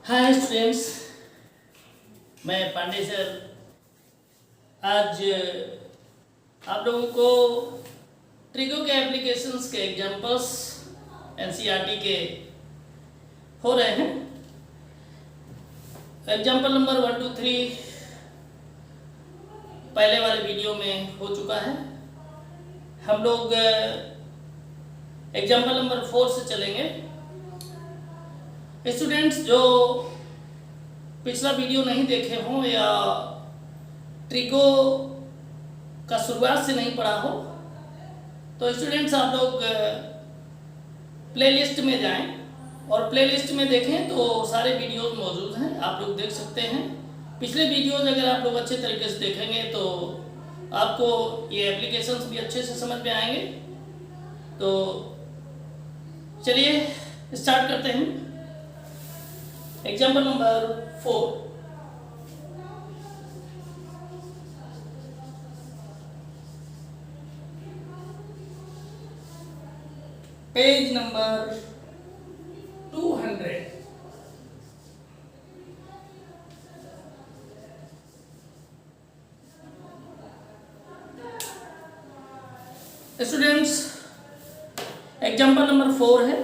Hi students, मैं Pandey sir आज आप लोगों को ट्रिगो के एप्लीकेशंस के एग्जांपल्स एनसीईआरटी के हो रहे हैं। एग्जांपल नंबर 1, 2, 3 पहले वाले वीडियो में हो चुका है। हम लोग एग्जांपल नंबर 4 से चलेंगे। स्टूडेंट्स जो पिछला वीडियो नहीं देखे हों या ट्रिगो का शुरुआत से नहीं पढ़ा हो तो स्टूडेंट्स आप लोग प्लेलिस्ट में जाएं और प्लेलिस्ट में देखें तो सारे वीडियोस मौजूद हैं, आप लोग देख सकते हैं। पिछले वीडियोस अगर आप लोग अच्छे तरीके से देखेंगे तो आपको ये एप्लीकेशंस भी अच्छे से समझ में आएंगे। तो चलिए स्टार्ट करते हैं। Example number 4, page number 200। Students example number 4 है।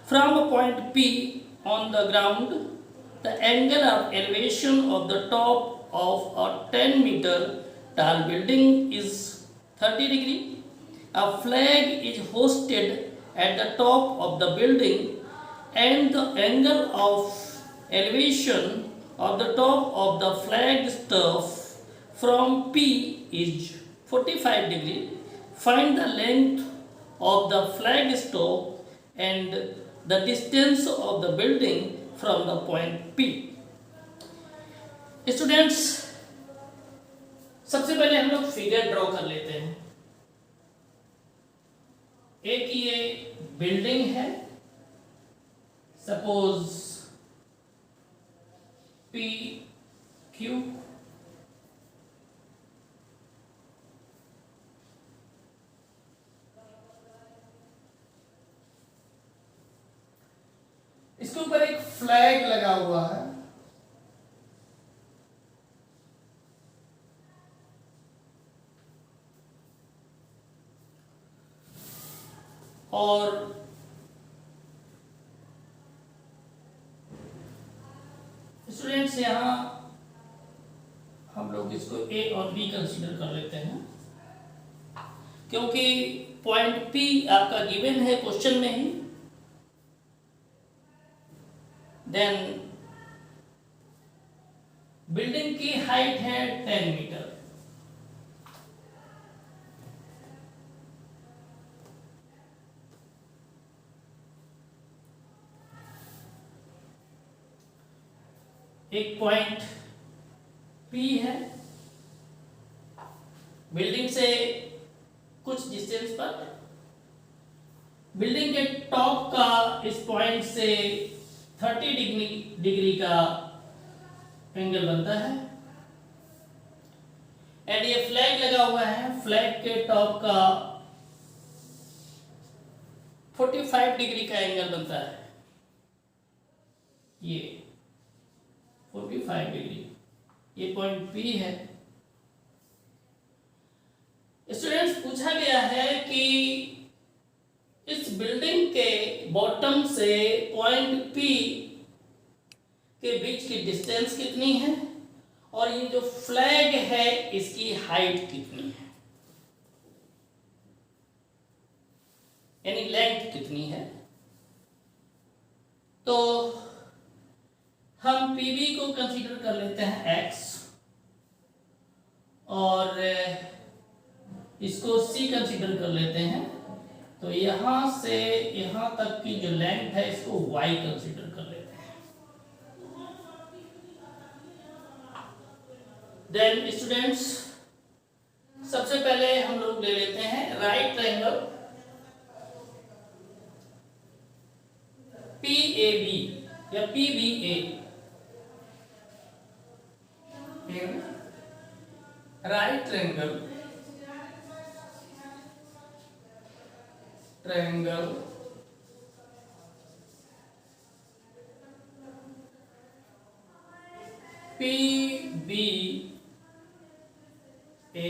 From a point P on the ground, the angle of elevation of the top of a 10-meter tall building is 30 degree. A flag is hoisted at the top of the building and the angle of elevation of the top of the flag staff from P is 45 degree. Find the length of the flag staff and the distance of the building from the point P. Students सबसे पहले हम लोग figure draw कर लेते हैं। एक ये building है, सपोज PQ। इसके ऊपर एक फ्लैग लगा हुआ है और स्टूडेंट्स यहां हम लोग इसको A और B कंसीडर कर लेते हैं क्योंकि पॉइंट P आपका गिवन है क्वेश्चन में ही। देन बिल्डिंग की हाइट है 10 मीटर। एक पॉइंट P है, बिल्डिंग से कुछ डिस्टेंस पर। बिल्डिंग के टॉप का इस पॉइंट से 30 डिग्री का एंगल बनता है एंड ये फ्लैग लगा हुआ है। फ्लैग के टॉप का 45 डिग्री का एंगल बनता है, ये 45 डिग्री। ये पॉइंट P है। स्टूडेंट्स पूछा गया है कि इस बिल्डिंग के बॉटम से पॉइंट P के बीच की डिस्टेंस कितनी है और ये जो फ्लैग है इसकी हाइट कितनी है, यानी लेंथ कितनी है। तो हम PB को कंसीडर कर लेते हैं X और इसको C कंसीडर कर लेते हैं। तो यहां से यहां तक की जो लेंथ है इसको Y कंसीडर कर लेते हैं। देन स्टूडेंट्स सबसे पहले हम लोग ले लेते हैं राइट ट्रायंगल PAB या PBA। Right triangle P B A.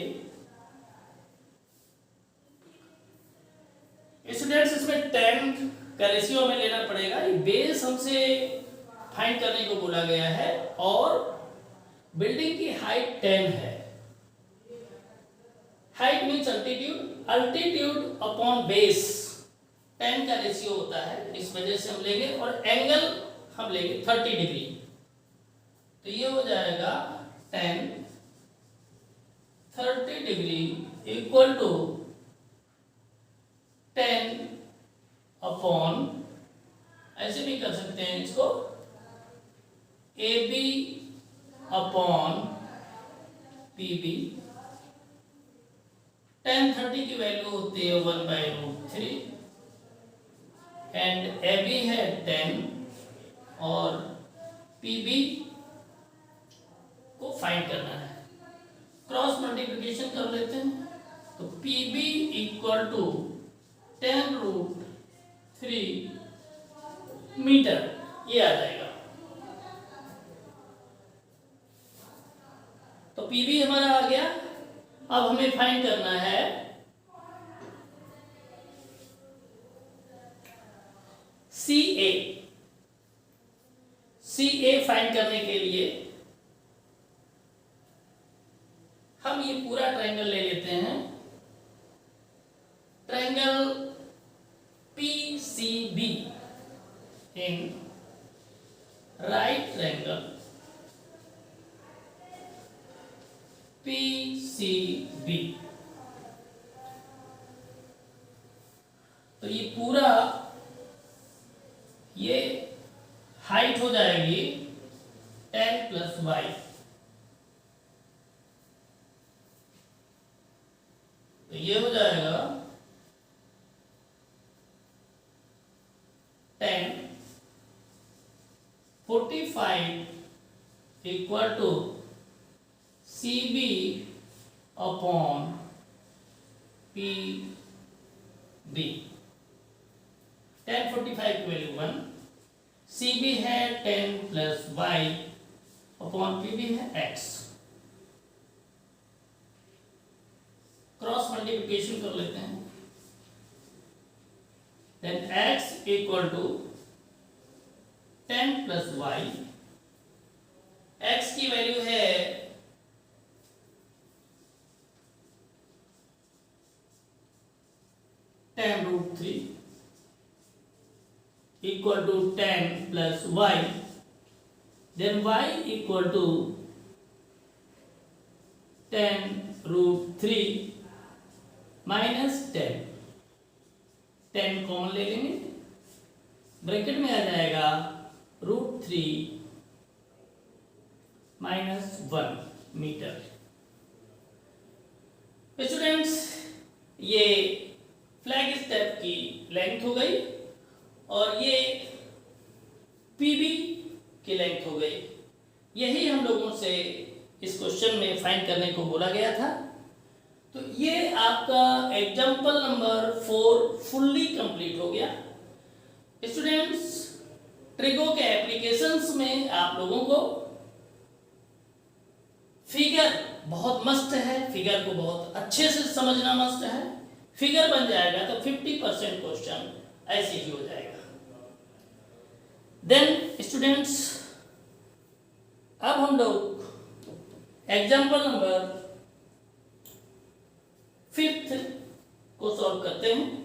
Students इसमें 10 का रेशियो हमें लेना पड़ेगा। ये बेस हमसे फाइंड करने को बोला गया है और बिल्डिंग की हाइट 10 है। Height means altitude, altitude upon base 10 का रेशियो होता है, इस वजह से हम लेंगे। और एंगल हम लेंगे 30 डिग्री, तो ये हो जाएगा 10 30 डिग्री इक्वल टू 10 अपॉन, ऐसे भी कर सकते हैं इसको, A B upon P B. 10 30 की वैल्यू होती है 1/√3 एंड ए बी है 10 और पी बी को फाइंड करना है। क्रॉस मल्टीप्लिकेशन कर लेते हैं, तो P B equal to 10√3 metre, ये आ जाएगा। तो पी बी हमारा आ गया। अब हमें फाइंड करना है सी ए। सी ए फाइंड करने के लिए हम ये पूरा ट्रायंगल ले लेते हैं। ट्रायंगल PCB इन राइट ट्रायंगल PCB, तो ये पूरा ये हाइट हो जाएगी 10 + y, तो ये हो जाएगा 10 45 equal to CB upon PB। 10 45 की वैल्यू 1, CB है 10 + y अपॉन PB है x। क्रॉस मल्टीप्लिकेशन कर लेते हैं, then x equal to 10 + y, x की वैल्यू है 10√3 equal to 10 + y, then y equal to 10√3 -10। 10 common ले लेंगे, ब्रैकेट में आ जाएगा √3 -1 मीटर। स्टूडेंट्स, ये फ्लैग स्टेप की लेंथ हो गई और ये पीबी की लेंथ हो गई। यही हम लोगों से इस क्वेश्चन में फाइंड करने को बोला गया था। तो ये आपका एग्जाम्पल नंबर 4 फुल्ली कंप्लीट हो गया। स्टूडेंट्स, ट्रिगो के एप्लीकेशंस में आप लोगों को फिगर बहुत मस्ट है, फिगर को बहुत अच्छे से समझना मस्ट है। फिगर बन जाएगा तो 50% क्वेश्चन ऐसे ही हो जाएगा। देन स्टूडेंट्स, अब हम लोग एग्जाम्पल नंबर 5 को सॉल्व करते हैं।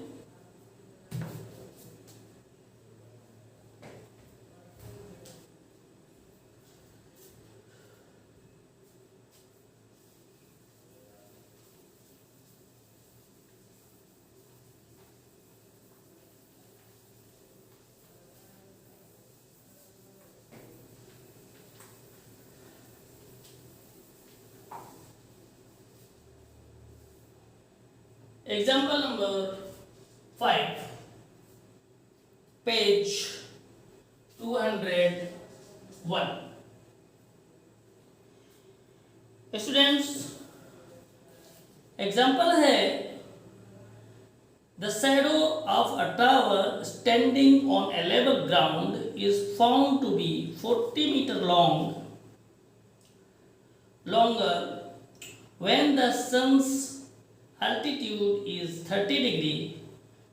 Example number 5, page 201. Students, example है, the shadow of a tower standing on a level ground is found to be 40 meter long longer when the sun's altitude is 30 degree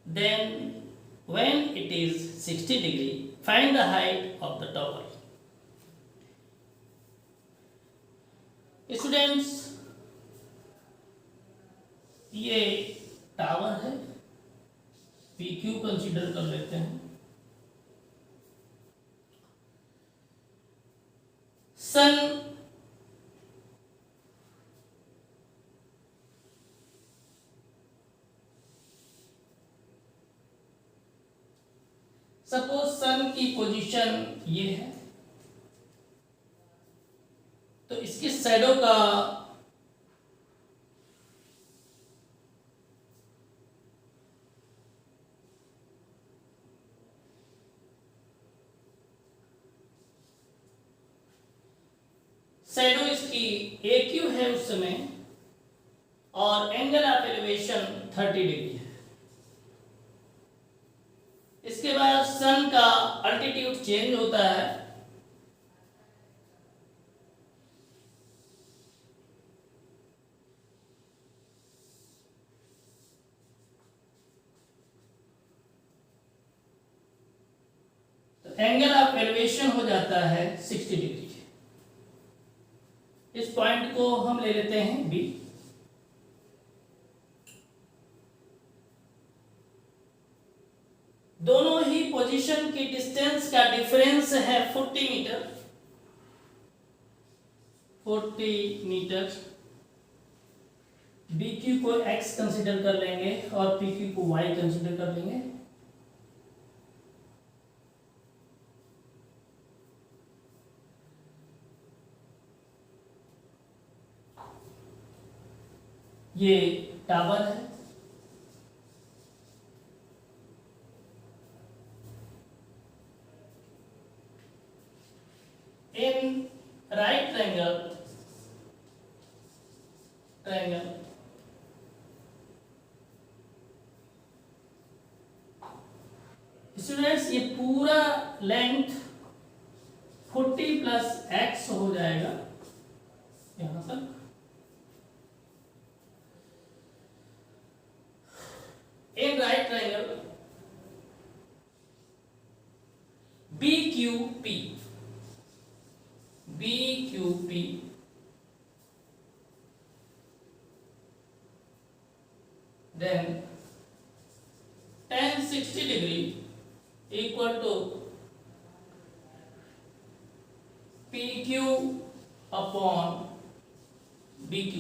than when it is 60 degree. Find the height of the tower. Students, ये tower है, PQ consider कर लेते हैं। सन suppose सन की position ये है, तो इसकी शैडो का शैडो इसकी AQ है उस समय, और एंगल ऑफ एलिवेशन 30 डिग्री है। इसके बाद सन का अल्टीट्यूड चेंज होता है, तो एंगल ऑफ एलिवेशन हो जाता है 60 डिग्री। इस पॉइंट को हम ले लेते हैं बी। दोनों ही पोजीशन की डिस्टेंस का डिफरेंस है 40 मीटर। 40 मीटर। BQ को x कंसीडर कर लेंगे और PQ को y कंसीडर कर लेंगे। ये टावर है, इन राइट ट्रायंगल स्टूडेंट्स, ये पूरा लेंथ 40 प्लस x हो जाएगा यहां तक। In right triangle BQP, then tan 60 degree equal to PQ upon BQ।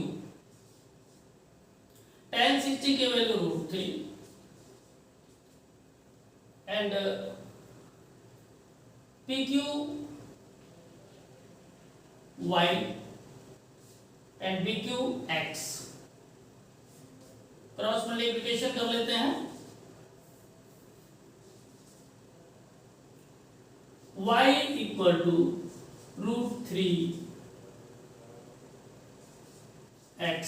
tan 60 की value √3 and PQ y and BQ x। Cross multiplication कर लेते हैं। y equal to √3 x।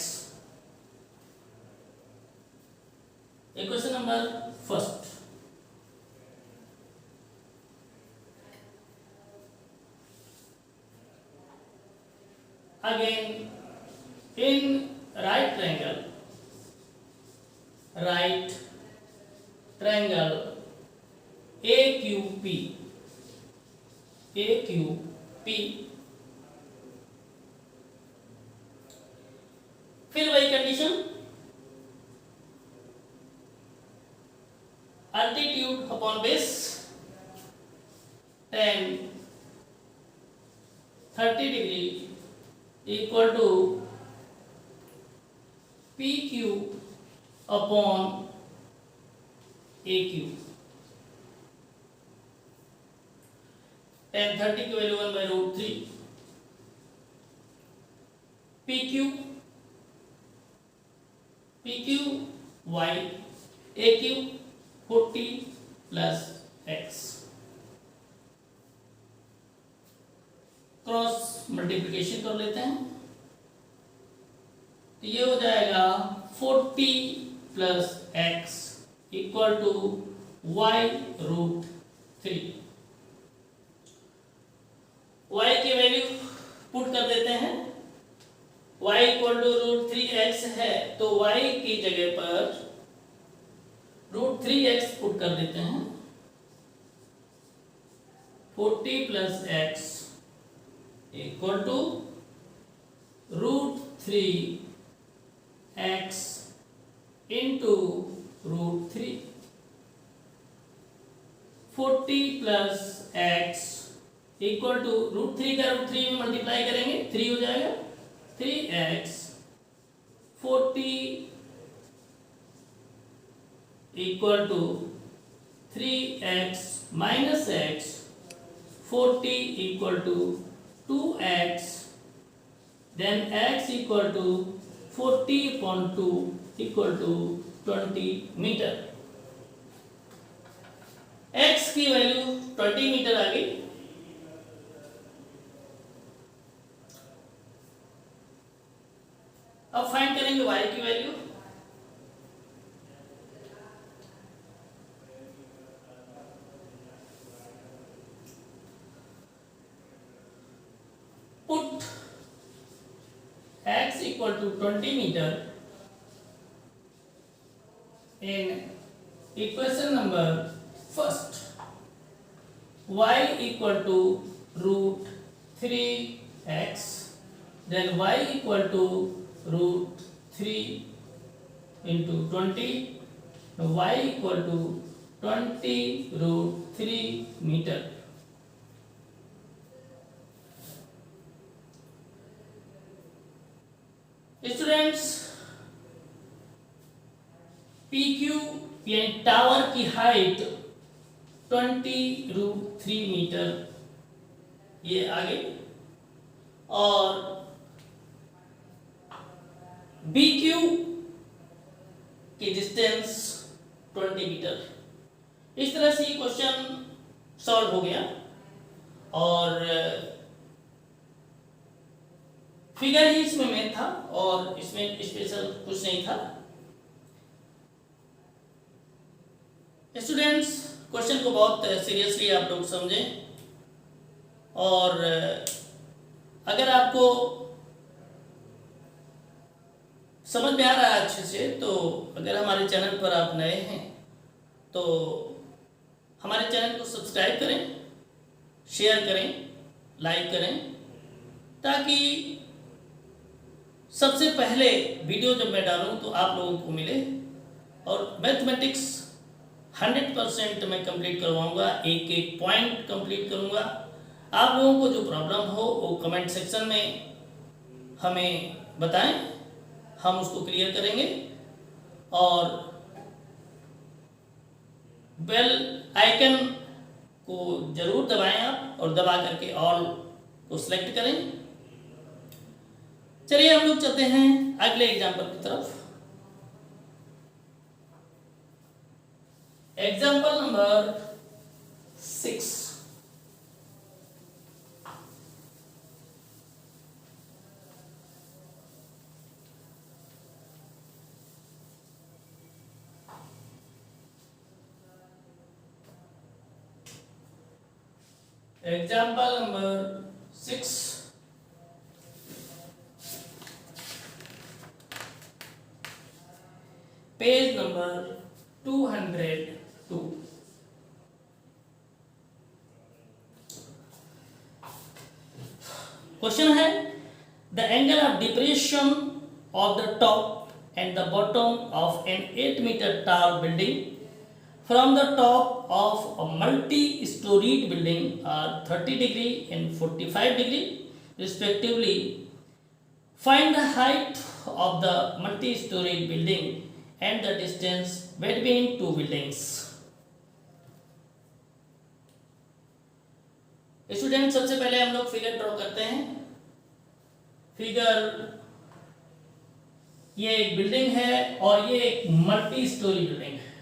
Equation number first. Again, in right triangle AQP, फिर वही condition, altitude upon base, tan 30 degree equal to PQ upon AQ। tan 30 की value 1/√3 PQ y AQ 40 plus x। Cross multiplication कर लेते हैं, तो ये हो जाएगा 40 plus x equal to y√3। y की वैल्यू पुट कर देते हैं, y इक्वल टू √3x है तो y की जगह पर √3x पुट कर देते हैं। 40 plus x equal to √3x into √3। 40 plus x equal to √3 का √3 में मल्टीप्लाई करेंगे 3 हो जाएगा। 3x 40 equal to 3x minus x 40 equal to 2x then x equal to 40/2 equal to 20 metre. x की वैल्यू 20 मीटर आ गई। अब फाइंड करेंगे y की value. Put x equal to 20 meter in equation number first, y equal to √3x, then y equal to √3 into 20, y equal to 20 √3 meter। Students PQ यानी tower की height 20√3 metre ये आगे, और BQ की distance 20 metre. इस तरह से ये क्वेश्चन सॉल्व हो गया और फिगर ही इसमें मेन था और इसमें स्पेशल कुछ नहीं था। स्टूडेंट्स क्वेश्चन को बहुत सीरियसली आप लोग समझें, और अगर आपको समझ में आ रहा है अच्छे से तो अगर हमारे चैनल पर आप नए हैं तो हमारे चैनल को सब्सक्राइब करें, शेयर करें, लाइक करें, ताकि सबसे पहले वीडियो जब मैं डालूं तो आप लोगों को मिले। और मैथमेटिक्स 100% मैं कंप्लीट करवाऊंगा, एक एक पॉइंट कंप्लीट करूंगा। आप लोगों को जो प्रॉब्लम हो वो कमेंट सेक्शन में हमें बताएं, हम उसको क्लियर करेंगे। और बेल आइकन को जरूर दबाएं आप, और दबा करके ऑल को सिलेक्ट करें। चलिए हम लोग चलते हैं अगले एग्जाम्पल की तरफ। Example number 6। Example number 6। Page number 202। Question है the angle of depression of the top and the bottom of an 8 metre tall building from the top of a multi storeyed building are 30 degree and 45 degree respectively. Find the height of the multi storeyed building and the distance between two buildings। Student सबसे पहले हम लोग figure draw करते हैं। Figure, ये एक building है और ये एक मल्टी स्टोरी बिल्डिंग है।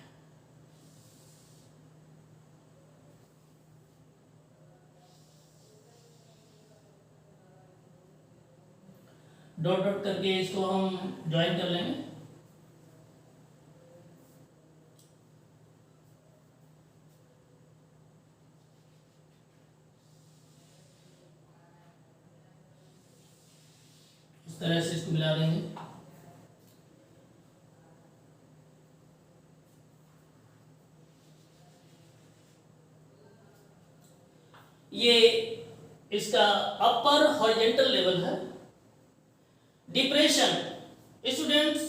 डॉट डॉट करके इसको हम ज्वाइन कर लेंगे। तरह से इसको मिला देंगे। ये इसका अपर हॉरिजॉन्टल लेवल है। डिप्रेशन स्टूडेंट्स,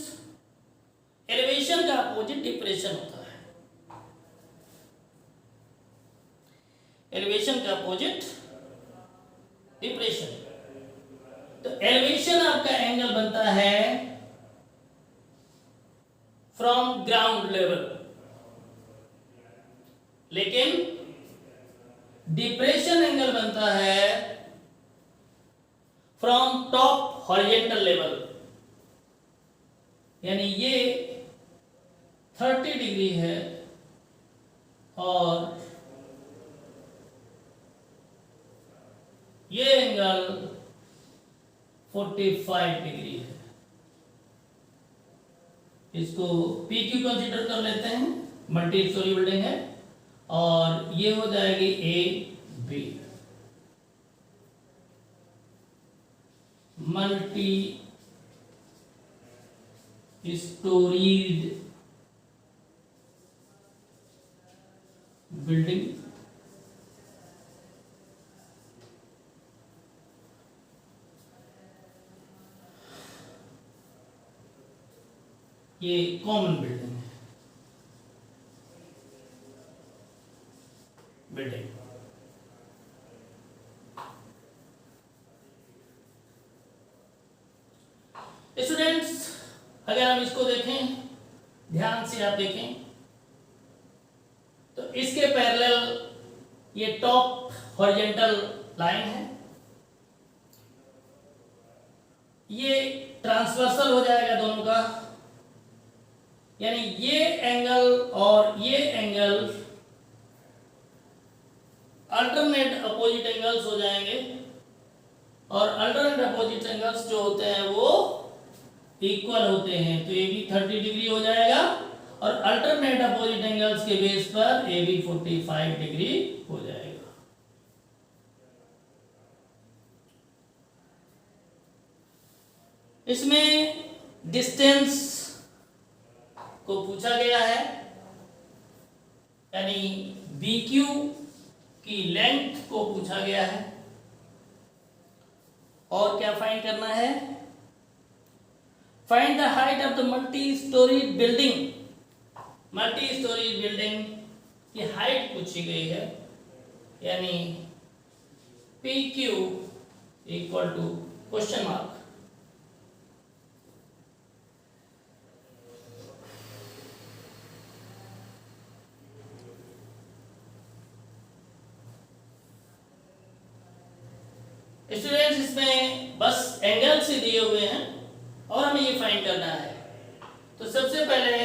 एलिवेशन का अपोजिट डिप्रेशन होता है। एलिवेशन का अपोजिट डिप्रेशन। तो एलिवेशन आपका एंगल बनता है फ्रॉम ग्राउंड लेवल, लेकिन डिप्रेशन एंगल बनता है फ्रॉम टॉप हॉरिजॉन्टल लेवल। यानी ये 30 डिग्री है और ये एंगल 45 डिग्री है। इसको PQ कंसीडर कर लेते हैं, मल्टी स्टोरी बिल्डिंग है, और ये हो जाएगी AB, मल्टी स्टोरीड बिल्डिंग। ये कॉमन बिल्डिंग है, बिल्डिंग। स्टूडेंट्स, अगर हम इसको देखें, ध्यान से आप देखें, तो इसके पैरेलल ये टॉप हॉरिजॉन्टल लाइन है, ये ट्रांसवर्सल हो जाएगा दोनों का, यानी ये एंगल और ये एंगल अल्टरनेट अपोजिट एंगल्स हो जाएंगे, और अल्टरनेट अपोजिट एंगल्स जो होते हैं वो इक्वल होते हैं। तो ये भी 30 डिग्री हो जाएगा और अल्टरनेट अपोजिट एंगल्स के बेस पर ये भी 45 डिग्री हो जाएगा। इसमें डिस्टेंस को पूछा गया है, यानी BQ की लेंथ को पूछा गया है, और क्या फाइंड करना है? Find the height of the multi storey building. Multi storey building की हाइट पूछी गई है, यानी PQ equal to question mark. Students, इसमें बस एंगल से दिए हुए हैं और हमें ये फाइंड करना है। तो सबसे पहले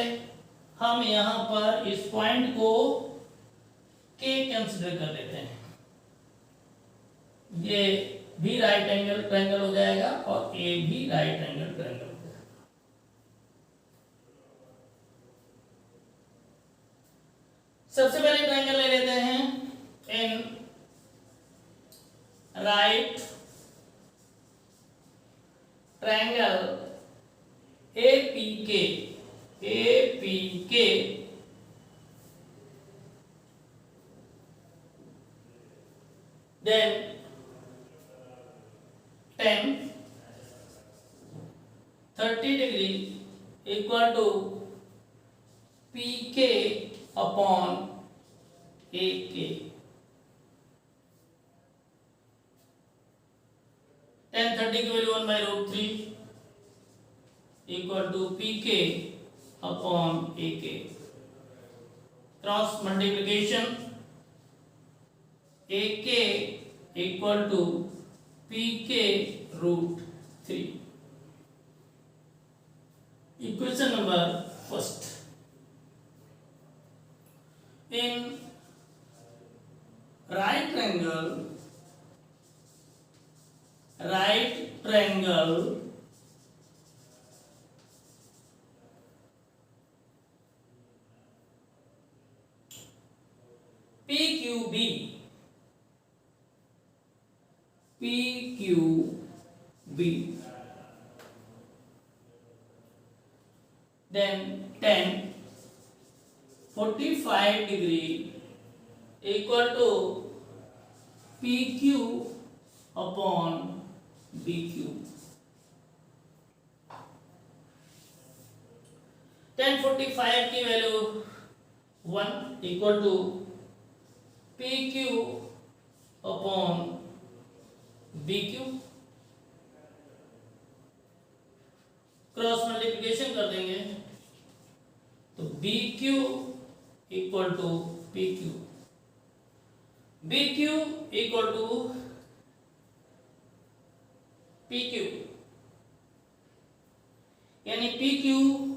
हम यहां पर इस पॉइंट को K कंसीडर कर लेते हैं। ये भी राइट एंगल ट्रायंगल हो जाएगा और A भी राइट एंगल ट्रायंगल हो जाएगा। सबसे पहले ट्रायंगल ले लेते हैं इन right triangle APK then tan 30 degree equal to PK upon AK। tan 30 की value 1/√3 equal to PK upon AK। Cross multiplication AK equal to PK√3। Equation number first. In right triangle PQB then tan 45 degree equal to PQ upon BQ. tan 45 की value 1 equal to PQ upon BQ. Cross multiplication कर देंगे तो BQ equal to PQ, BQ equal to PQ, यानी PQ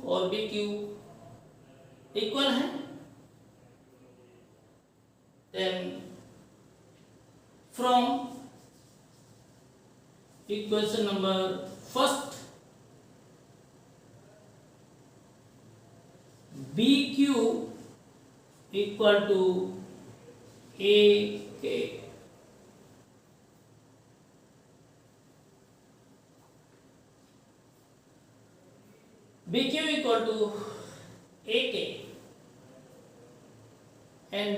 और BQ equal है. Then from equation number first BQ equal to AK, BQ equal to AK and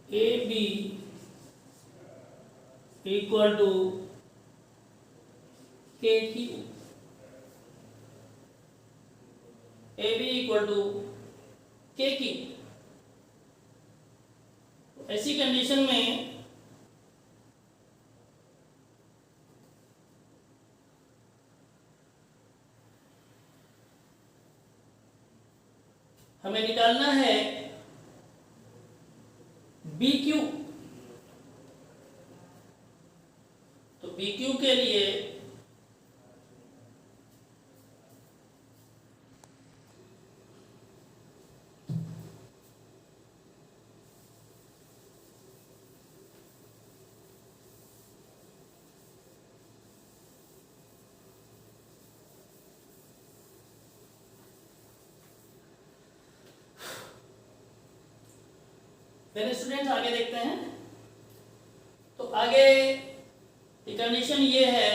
AB equal to KQ, AB equal to KQ. ऐसी condition में हमें निकालना है BQ. तो BQ के लिए पहले स्टूडेंट्स आगे देखते हैं. तो आगे कंडीशन ये है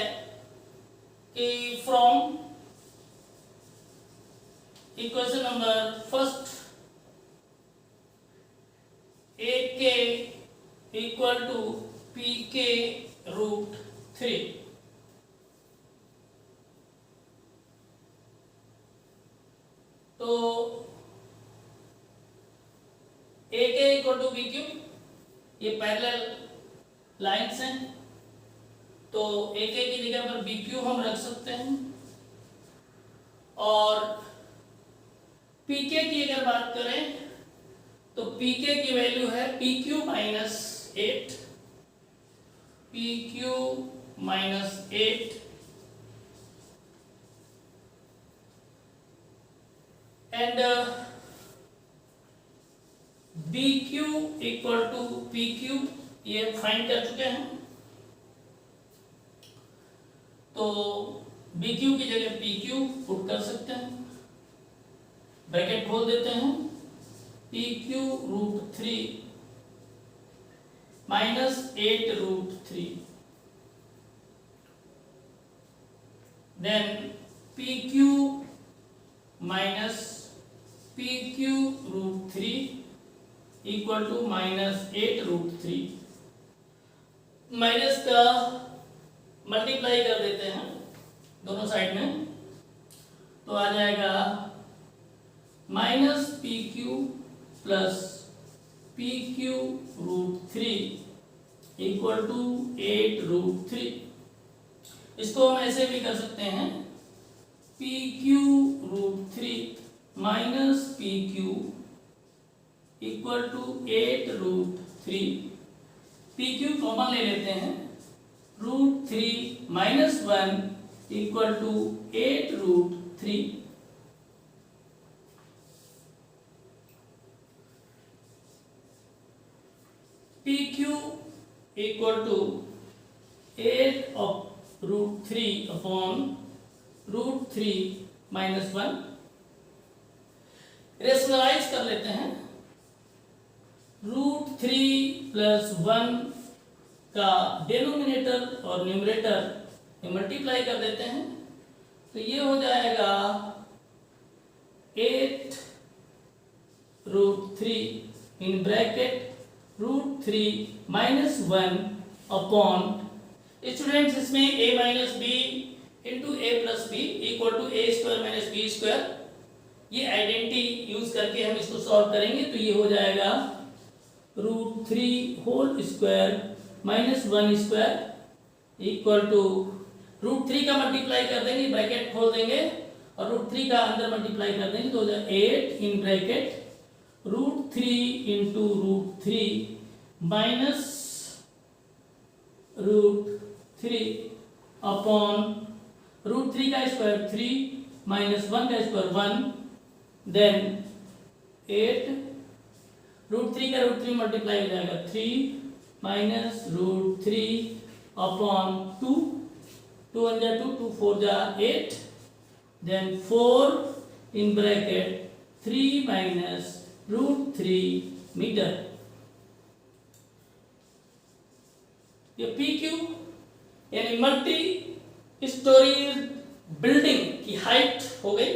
कि from equation number first AK equal to PK root 3. तो AK इक्वल टू BQ, ये पैरेलल लाइन्स हैं तो AK की जगह पर BQ हम रख सकते हैं. और PK की अगर बात करें तो PK की वैल्यू है PQ minus 8, PQ minus 8 and BQ equal to PQ, ये फाइंड कर चुके हैं. तो BQ की जगह PQ पुट कर सकते हैं, ब्रैकेट खोल देते हैं. PQ root 3 minus 8 root 3, then PQ minus PQ root 3 equal to minus 8 root 3. Minus का मल्टीप्लाई कर देते हैं दोनों साइड में तो आ जाएगा minus PQ plus PQ root 3 equal to 8 root 3. इसको हम ऐसे भी कर सकते हैं PQ रूट 3 माइनस PQ equal to 8 root 3. PQ common ले लेते हैं, root 3 minus 1 equal to 8 root 3. PQ equal to 8/√3 minus 1। Rationalise कर लेते हैं। √3 + 1 का डिनोमिनेटर और न्यूमरेटर मल्टीप्लाई कर देते हैं, तो ये हो जाएगा 8√3 in bracket √3 minus 1 upon, students इसमें a minus b into a plus b equal to a square minus b square, ये आइडेंटिटी यूज करके हम इसको सॉल्व करेंगे। तो ये हो जाएगा √3 whole square minus 1 square equal to √3 का मल्टीप्लाई कर देंगे, ब्रैकेट खोल देंगे और √3 का अंदर मल्टीप्लाई कर देंगे तो हो जाएगा 8 इन ब्रैकेट √3 इंटू √3 माइनस √3 अपॉन √3 का स्क्वायर 3 माइनस 1 का स्क्वायर 1, देन 8 √3 का √3 मल्टीप्लाई हो जाएगा 3 माइनस √3 अपॉन 2, 2 1 जा 2, 2 4 जा 8, then 4 in bracket 3 minus √3 metre. ये PQ यानी मल्टी स्टोरी बिल्डिंग की हाइट हो गई।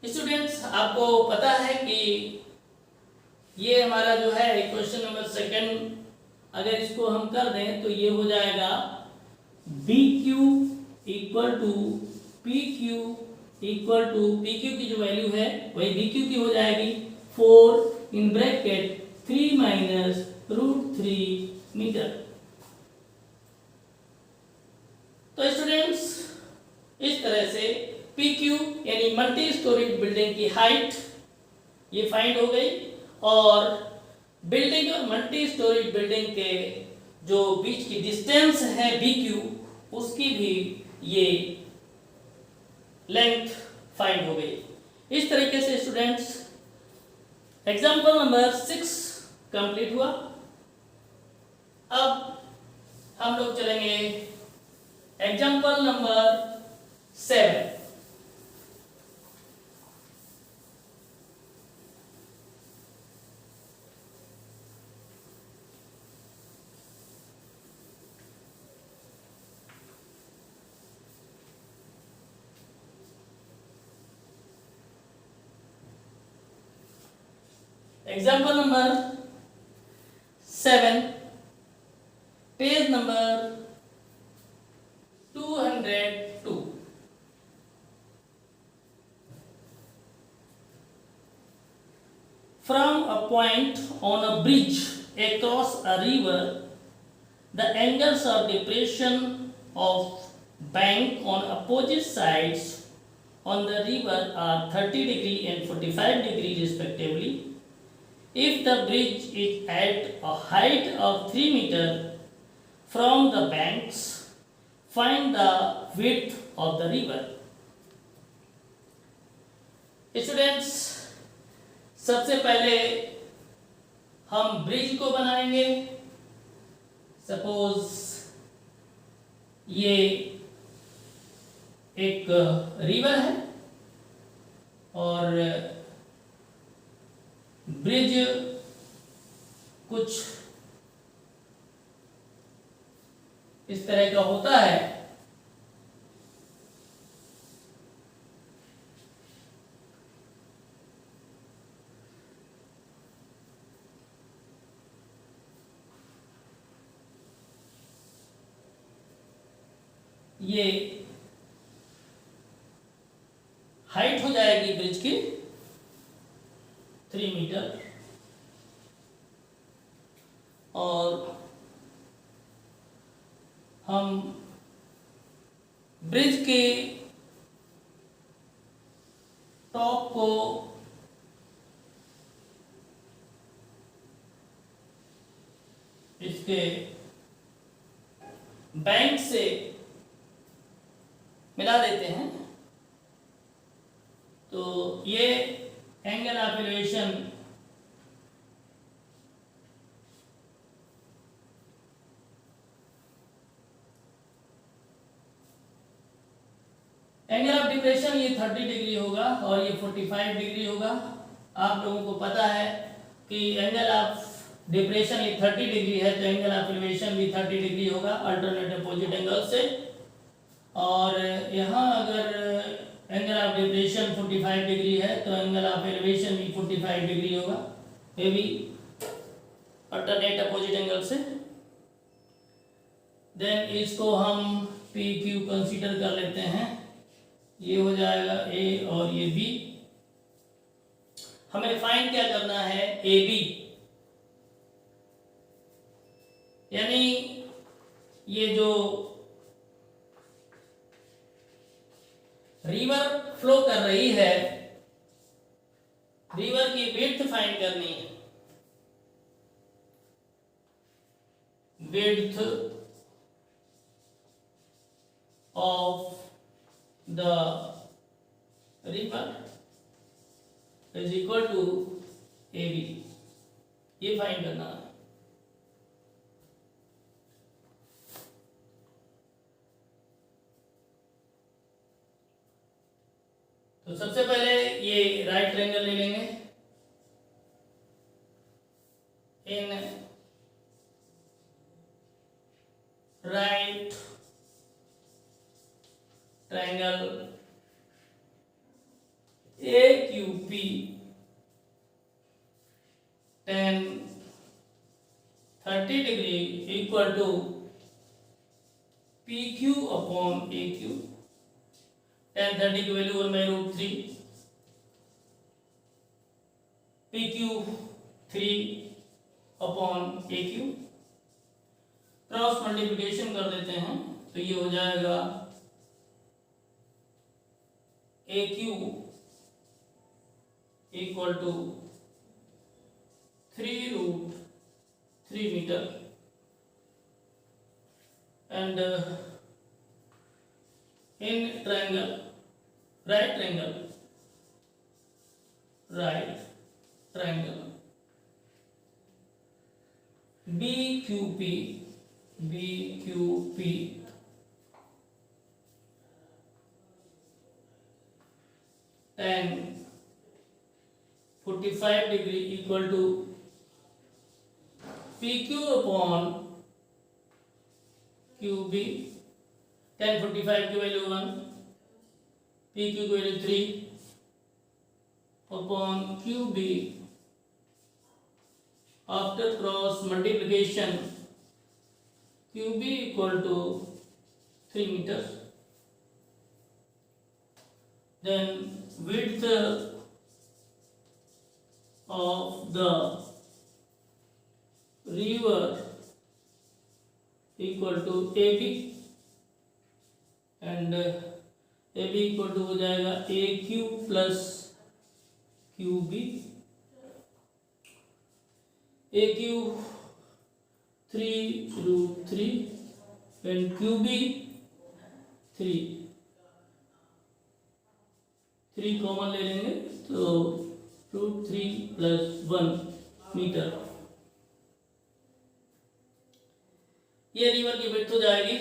स्टूडेंट्स आपको पता है कि ये हमारा जो है क्वेश्चन नंबर 2, अगर इसको हम कर दें तो ये हो जाएगा BQ equal to PQ equal to PQ की जो वैल्यू है वही BQ की हो जाएगी 4 इन ब्रैकेट 3 माइनस √3 मीटर। तो स्टूडेंट्स इस तरह से PQ यानी मल्टी स्टोरी बिल्डिंग की हाइट ये फाइंड हो गई, और बिल्डिंग मल्टी स्टोरी बिल्डिंग के जो बीच की डिस्टेंस है BQ उसकी भी ये लेंथ फाइंड हो गई। इस तरीके से स्टूडेंट्स एग्जाम्पल नंबर 6 कंप्लीट हुआ। अब हम लोग चलेंगे example number 7। Example number 7, page number 202। From a point on a bridge across a river, the angles of depression of bank on opposite sides on the river are 30 degree and 45 degree respectively. If the bridge is at a height of 3 meter from the banks, find the width of the river. Students, सबसे पहले हम bridge को बनाएंगे। Suppose ये एक river है और bridge कुछ इस तरह का होता है। ये हाइट हो जाएगी ब्रिज की 3 मीटर, और हम ब्रिज के टॉप को इसके बैंक से मिला देते हैं, तो ये angle of elevation angle of depression ये 30 डिग्री होगा और ये 45 डिग्री होगा। आप लोगों को पता है कि एंगल ऑफ डिप्रेशन ये 30 डिग्री है तो एंगल ऑफ एलिवेशन भी 30 डिग्री होगा अल्टरनेट अपोजिट एंगल से। और यहाँ अगर एंगल ऑफ डिप्रेशन 45 डिग्री है तो एंगल ऑफ एलिवेशन भी 45 डिग्री होगा, ये भी अल्टरनेट अपोजिट एंगल से। देन इसको हम पी क्यू कंसीडर कर लेते हैं, ये हो जाएगा ए और ये बी। हमें फाइंड क्या करना है, ए बी, यानी ये जो रिवर फ्लो कर रही है, रिवर की विड्थ फाइंड करनी है, width of the river is equal to A B, ये फाइंड करना है। तो सबसे पहले ये राइट ट्रायंगल ले लेंगे। In right triangle A Q P tan 30 degree equal to P Q upon A Q. tan 30 की value 1/√3, P Q 3 upon A Q. Cross multiplication कर देते हैं तो ये हो जाएगा A Q equal to 3√3 metre and in triangle right triangle B Q P tan 45 degree equal to P Q upon Q B. tan 45 की value 1, P Q की value 3 upon Q B. After cross multiplication Q B equal to 3 metre. Then width of the river equal to AB and AB equal to हो जाएगा AQ plus QB। AQ 3√3 and QB 3 common ले लेंगे तो √3 + 1 metre. ये river की width हो जाएगी।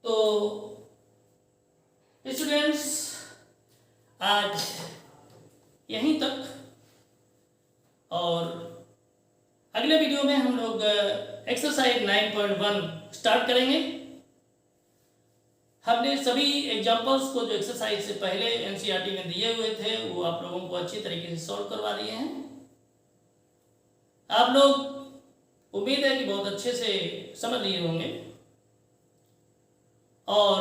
तो स्टूडेंट्स आज यहीं तक, और अगले वीडियो में हम लोग एक्सरसाइज 9.1 स्टार्ट करेंगे। हमने सभी एग्जाम्पल्स को जो एक्सरसाइज से पहले एनसीईआरटी में दिए हुए थे वो आप लोगों को अच्छी तरीके से सॉल्व करवा दिए हैं। आप लोग उम्मीद है कि बहुत अच्छे से समझ लिए होंगे। और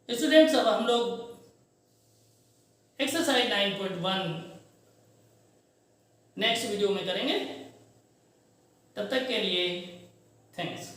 स्टूडेंट्स अब हम लोग एक्सरसाइज 9.1 नेक्स्ट वीडियो में करेंगे। तब तक के लिए थैंक्स।